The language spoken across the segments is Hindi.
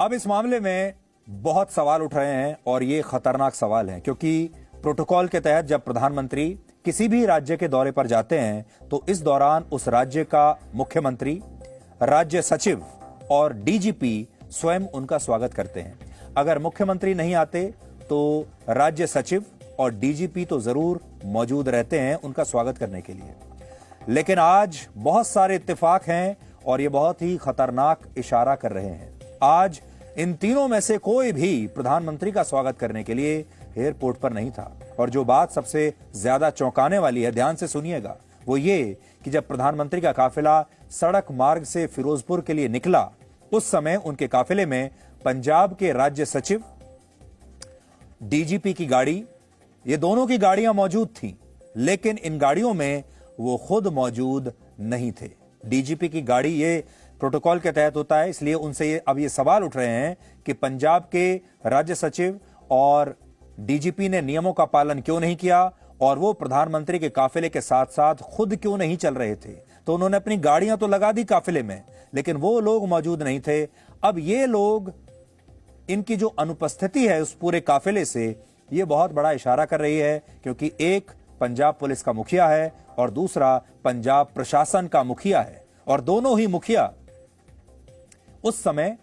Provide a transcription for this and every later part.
अब इस मामले में बहुत सवाल उठ रहे हैं और ये खतरनाक सवाल हैं, क्योंकि प्रोटोकॉल के तहत जब प्रधानमंत्री किसी भी राज्य के दौरे पर जाते हैं तो इस दौरान उस राज्य का मुख्यमंत्री, राज्य सचिव और डीजीपी स्वयं उनका स्वागत करते हैं। अगर मुख्यमंत्री नहीं आते तो राज्य सचिव और डीजीपी तो जरूर मौजूद रहते हैं उनका स्वागत करने के लिए। लेकिन आज बहुत सारे इत्तेफाक हैं और ये बहुत ही खतरनाक इशारा कर रहे हैं। आज इन तीनों में से कोई भी प्रधानमंत्री का स्वागत करने के लिए एयरपोर्ट पर नहीं था। और जो बात सबसे ज्यादा चौंकाने वाली है, ध्यान से सुनिएगा, वो ये कि जब प्रधानमंत्री का काफिला सड़क मार्ग से फिरोजपुर के लिए निकला, उस समय उनके काफिले में पंजाब के राज्य सचिव, डीजीपी की गाड़ी, ये दोनों की गाड़ियां मौजूद थीं, लेकिन इन गाड़ियों में वो खुद मौजूद नहीं थे। डीजीपी की गाड़ी, ये प्रोटोकॉल के तहत होता है, इसलिए उनसे अब ये सवाल उठ रहे हैं कि पंजाब के राज्य सचिव और डीजीपी ने नियमों का पालन क्यों नहीं किया और वो प्रधानमंत्री के काफिले के साथ साथ खुद क्यों नहीं चल रहे थे। तो उन्होंने अपनी गाड़ियां तो लगा दी काफिले में, लेकिन वो लोग मौजूद नहीं थे। अब ये लोग, इनकी जो अनुपस्थिति है उस पूरे काफिले से, ये बहुत बड़ा इशारा कर रही है, क्योंकि एक पंजाब पुलिस का मुखिया है और दूसरा पंजाब प्रशासन का मुखिया है, और दोनों ही मुखिया उस समय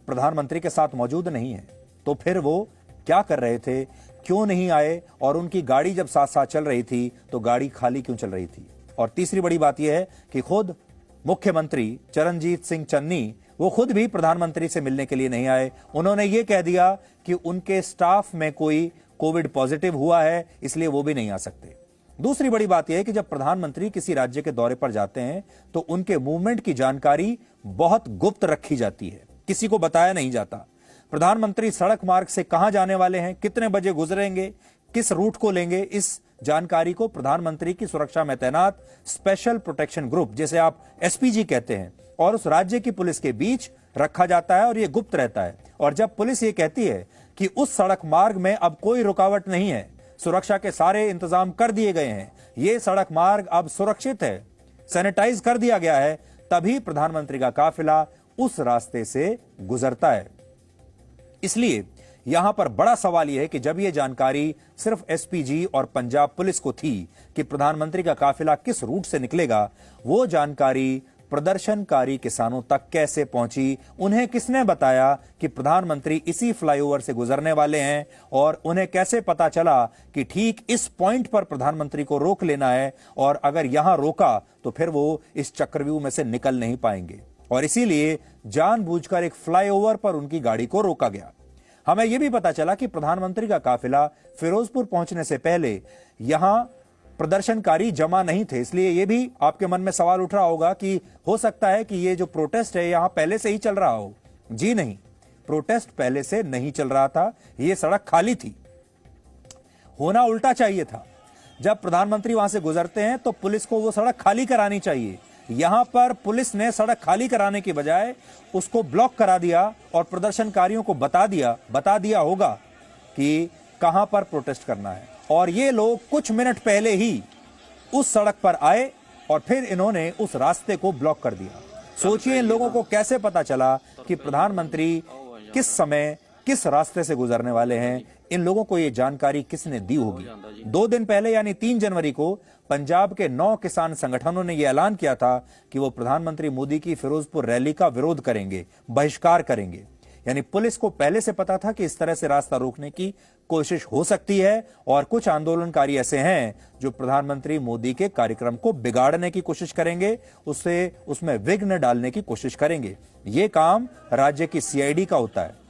प्रधानमंत्री के साथ मौजूद नहीं है। तो फिर वो क्या कर रहे थे, क्यों नहीं आए, और उनकी गाड़ी जब साथ साथ चल रही थी तो गाड़ी खाली क्यों चल रही थी। और तीसरी बड़ी बात यह है कि खुद मुख्यमंत्री चरणजीत सिंह चन्नी, वो खुद भी प्रधानमंत्री से मिलने के लिए नहीं आए। उन्होंने ये कह दिया कि उनके स्टाफ में कोई कोविड पॉजिटिव हुआ है, इसलिए वो भी नहीं आ सकते। दूसरी बड़ी बात यह है कि जब प्रधानमंत्री किसी राज्य के दौरे पर जाते हैं तो उनके मूवमेंट की जानकारी बहुत गुप्त रखी जाती है, किसी को बताया नहीं जाता। प्रधानमंत्री सड़क मार्ग से कहां जाने वाले हैं, कितने बजे गुजरेंगे, किस रूट को लेंगे, इस जानकारी को प्रधानमंत्री की सुरक्षा में तैनात स्पेशल प्रोटेक्शन ग्रुप, जिसे आप एसपीजी कहते हैं, और उस राज्य की पुलिस के बीच रखा जाता है और यह गुप्त रहता है। और जब पुलिस ये कहती है कि उस सड़क मार्ग में अब कोई रुकावट नहीं है, सुरक्षा के सारे इंतजाम कर दिए गए हैं, ये सड़क मार्ग अब सुरक्षित है, सैनिटाइज कर दिया गया है, तभी प्रधानमंत्री का काफिला उस रास्ते से गुजरता है। इसलिए यहां पर बड़ा सवाल यह है कि जब यह जानकारी सिर्फ एसपीजी और पंजाब पुलिस को थी कि प्रधानमंत्री का काफिला किस रूट से निकलेगा, वो जानकारी प्रदर्शनकारी किसानों तक कैसे पहुंची, उन्हें किसने बताया कि प्रधानमंत्री इसी फ्लाईओवर से गुजरने वाले हैं, और उन्हें कैसे पता चला कि ठीक इस पॉइंट पर प्रधानमंत्री को रोक लेना है, और अगर यहां रोका तो फिर वो इस चक्रव्यूह में से निकल नहीं पाएंगे। और इसीलिए जानबूझकर एक फ्लाईओवर पर उनकी गाड़ी को रोका गया। हमें यह भी पता चला कि प्रधानमंत्री का काफिला फिरोजपुर पहुंचने से पहले यहां प्रदर्शनकारी जमा नहीं थे, इसलिए यह भी आपके मन में सवाल उठ रहा होगा कि हो सकता है कि यह जो प्रोटेस्ट है यहां पहले से ही चल रहा हो। जी नहीं, प्रोटेस्ट पहले से नहीं चल रहा था, यह सड़क खाली थी। होना उल्टा चाहिए था, जब प्रधानमंत्री वहां से गुजरते हैं तो पुलिस को वो सड़क खाली करानी चाहिए। यहां पर पुलिस ने सड़क खाली कराने की बजाय उसको ब्लॉक करा दिया और प्रदर्शनकारियों को बता दिया होगा कि कहां पर प्रोटेस्ट करना है। और ये लोग कुछ मिनट पहले ही उस सड़क पर आए और फिर इन्होंने उस रास्ते को ब्लॉक कर दिया। सोचिए इन लोगों को कैसे पता चला कि प्रधानमंत्री किस समय किस रास्ते से गुजरने वाले हैं। इन लोगों को यह जानकारी किसने दी होगी। 2 दिन पहले यानी 3 जनवरी को पंजाब के 9 किसान संगठनों ने यह ऐलान किया था कि वो प्रधानमंत्री मोदी की फिरोजपुर रैली का विरोध करेंगे, बहिष्कार करेंगे। यानी पुलिस को पहले से पता था कि इस तरह से रास्ता रोकने की कोशिश हो सकती है, और कुछ आंदोलनकारी ऐसे हैं जो प्रधानमंत्री मोदी के कार्यक्रम को बिगाड़ने की कोशिश करेंगे, उसमें विघ्न डालने की कोशिश करेंगे। यह काम राज्य की सीआईडी का होता है।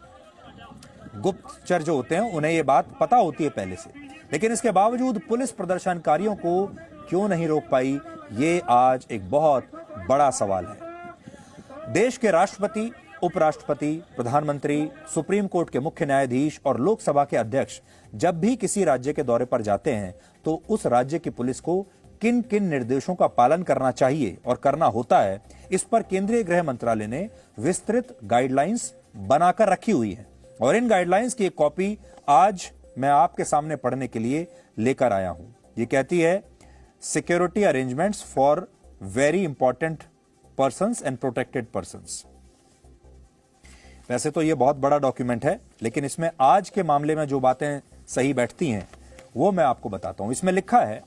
गुप्तचर जो होते हैं उन्हें यह बात पता होती है पहले से, लेकिन इसके बावजूद पुलिस प्रदर्शनकारियों को क्यों नहीं रोक पाई, ये आज एक बहुत बड़ा सवाल है। देश के राष्ट्रपति, उपराष्ट्रपति, प्रधानमंत्री, सुप्रीम कोर्ट के मुख्य न्यायाधीश और लोकसभा के अध्यक्ष जब भी किसी राज्य के दौरे पर जाते हैं तो उस राज्य की पुलिस को किन किन निर्देशों का पालन करना चाहिए और करना होता है, इस पर केंद्रीय गृह मंत्रालय ने विस्तृत गाइडलाइंस बनाकर रखी हुई है। और इन गाइडलाइंस की एक कॉपी आज मैं आपके सामने पढ़ने के लिए लेकर आया हूं। ये कहती है, security arrangements for very important persons and protected persons. वैसे तो ये बहुत बड़ा डॉक्यूमेंट है, लेकिन इसमें आज के मामले में जो बातें सही बैठती हैं वो मैं आपको बताता हूं। इसमें लिखा है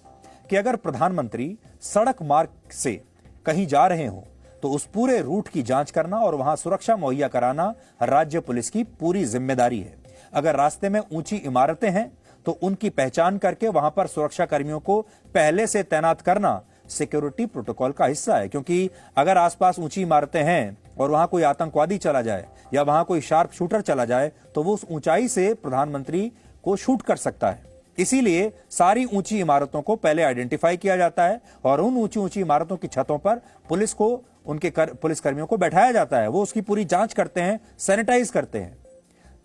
कि अगर प्रधानमंत्री सड़क मार्ग से कहीं जा रहे हो तो उस पूरे रूट की जांच करना और वहां सुरक्षा मुहैया कराना राज्य पुलिस की पूरी जिम्मेदारी है। अगर रास्ते में ऊंची इमारतें हैं तो उनकी पहचान करके वहां पर सुरक्षा कर्मियों को पहले से तैनात करना सिक्योरिटी प्रोटोकॉल का हिस्सा है, क्योंकि अगर आसपास ऊंची इमारतें हैं और वहां कोई आतंकवादी चला जाए या वहां कोई शार्प शूटर चला जाए तो वो उस ऊंचाई से प्रधानमंत्री को शूट कर सकता है। इसीलिए सारी ऊंची इमारतों को पहले आइडेंटिफाई किया जाता है और उन ऊंची ऊंची इमारतों की छतों पर पुलिस को उनके पुलिस कर्मियों को बैठाया जाता है। वो उसकी पूरी जांच करते हैं, सैनिटाइज करते हैं,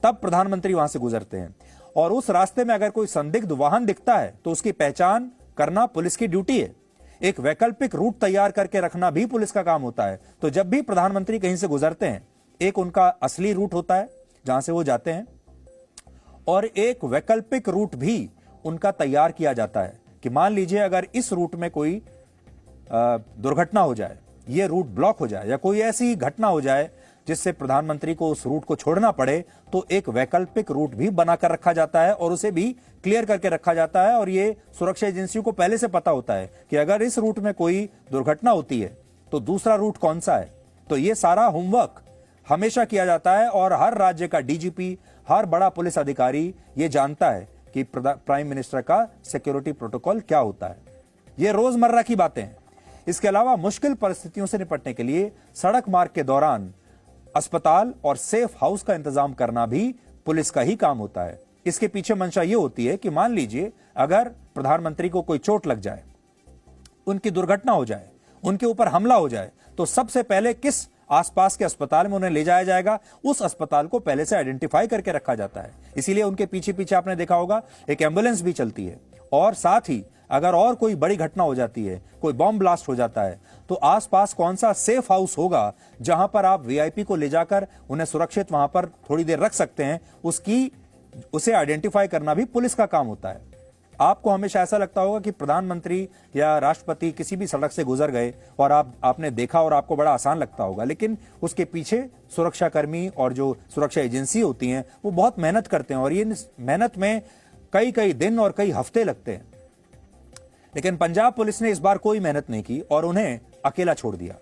तब प्रधानमंत्री वहां से गुजरते हैं। और उस रास्ते में अगर कोई संदिग्ध वाहन दिखता है तो उसकी पहचान करना पुलिस की ड्यूटी है। एक वैकल्पिक रूट तैयार करके रखना भी पुलिस का काम होता है। तो जब भी प्रधानमंत्री कहीं से गुजरते हैं, एक उनका असली रूट होता है जहां से वो जाते हैं और एक वैकल्पिक रूट भी उनका तैयार किया जाता है कि मान लीजिए अगर इस रूट में कोई दुर्घटना हो जाए, ये रूट ब्लॉक हो जाए या कोई ऐसी घटना हो जाए जिससे प्रधानमंत्री को उस रूट को छोड़ना पड़े, तो एक वैकल्पिक रूट भी बनाकर रखा जाता है और उसे भी क्लियर करके रखा जाता है। और ये सुरक्षा एजेंसियों को पहले से पता होता है कि अगर इस रूट में कोई दुर्घटना होती है तो दूसरा रूट कौन सा है। तो ये सारा होमवर्क हमेशा किया जाता है और हर राज्य का डीजीपी, हर बड़ा पुलिस अधिकारी ये जानता है कि प्राइम मिनिस्टर का सिक्योरिटी प्रोटोकॉल क्या होता है। ये रोजमर्रा की बातें हैं। इसके अलावा मुश्किल परिस्थितियों से निपटने के लिए सड़क मार्ग के दौरान अस्पताल और सेफ हाउस का इंतजाम करना भी पुलिस का ही काम होता है। इसके पीछे मंशा यह होती है कि मान लीजिए अगर प्रधानमंत्री को कोई चोट लग जाए, उनकी दुर्घटना हो जाए, उनके ऊपर हमला हो जाए, तो सबसे पहले किस आसपास के अस्पताल में उन्हें ले जाया जाएगा, उस अस्पताल को पहले से आइडेंटिफाई करके रखा जाता है। इसीलिए उनके पीछे पीछे आपने देखा होगा एक एम्बुलेंस भी चलती है। और साथ ही अगर और कोई बड़ी घटना हो जाती है, कोई बॉम्ब ब्लास्ट हो जाता है, तो आसपास कौन सा सेफ हाउस होगा जहां पर आप वीआईपी को ले जाकर उन्हें सुरक्षित वहां पर थोड़ी देर रख सकते हैं, उसे आइडेंटिफाई करना भी पुलिस का काम होता है। आपको हमेशा ऐसा लगता होगा कि प्रधानमंत्री या राष्ट्रपति किसी भी सड़क से गुजर गए और आपने देखा और आपको बड़ा आसान लगता होगा, लेकिन उसके पीछे सुरक्षा कर्मी और जो सुरक्षा एजेंसी होती हैं वो बहुत मेहनत करते हैं और ये मेहनत में कई कई दिन और कई हफ्ते लगते हैं। लेकिन पंजाब पुलिस ने इस बार कोई मेहनत नहीं की और उन्हें अकेला छोड़ दिया।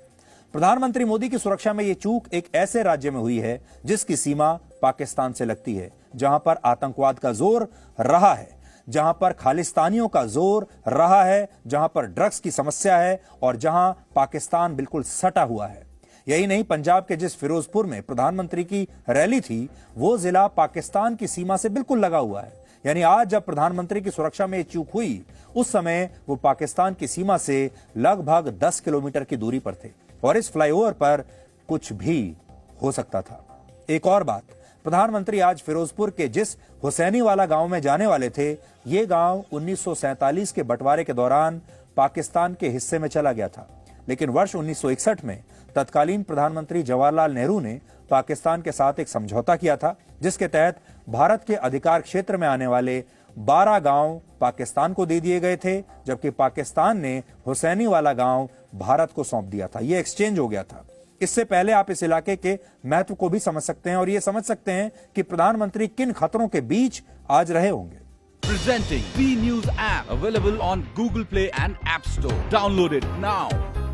प्रधानमंत्री मोदी की सुरक्षा में यह चूक एक ऐसे राज्य में हुई है जिसकी सीमा पाकिस्तान से लगती है, जहां पर आतंकवाद का जोर रहा है, जहां पर खालिस्तानियों का जोर रहा है, जहां पर ड्रग्स की समस्या है और जहां पाकिस्तान बिल्कुल सटा हुआ है। यही नहीं, पंजाब के जिस फिरोजपुर में प्रधानमंत्री की रैली थी वो जिला पाकिस्तान की सीमा से बिल्कुल लगा हुआ है। यानी आज जब प्रधानमंत्री की सुरक्षा में चूक हुई, उस समय वो पाकिस्तान की सीमा से लगभग 10 किलोमीटर की दूरी पर थे और इस फ्लाईओवर पर कुछ भी हो सकता था। एक और बात, प्रधानमंत्री आज फिरोजपुर के जिस हुसैनी वाला गांव में जाने वाले थे, ये गांव 1947 के बंटवारे के दौरान पाकिस्तान के हिस्से में चला गया था। लेकिन वर्ष 1961 में तत्कालीन प्रधानमंत्री जवाहरलाल नेहरू ने पाकिस्तान के साथ एक समझौता किया था, जिसके तहत भारत के अधिकार क्षेत्र में आने वाले 12 गांव पाकिस्तान को दे दिए गए थे, जबकि पाकिस्तान ने हुसैनी वाला गांव भारत को सौंप दिया था। यह एक्सचेंज हो गया था। इससे पहले आप इस इलाके के महत्व को भी समझ सकते हैं और यह समझ सकते हैं कि प्रधानमंत्री किन खतरों के बीच आज रहे होंगे। Presenting B News app available on Google Play and App Store. Download it now.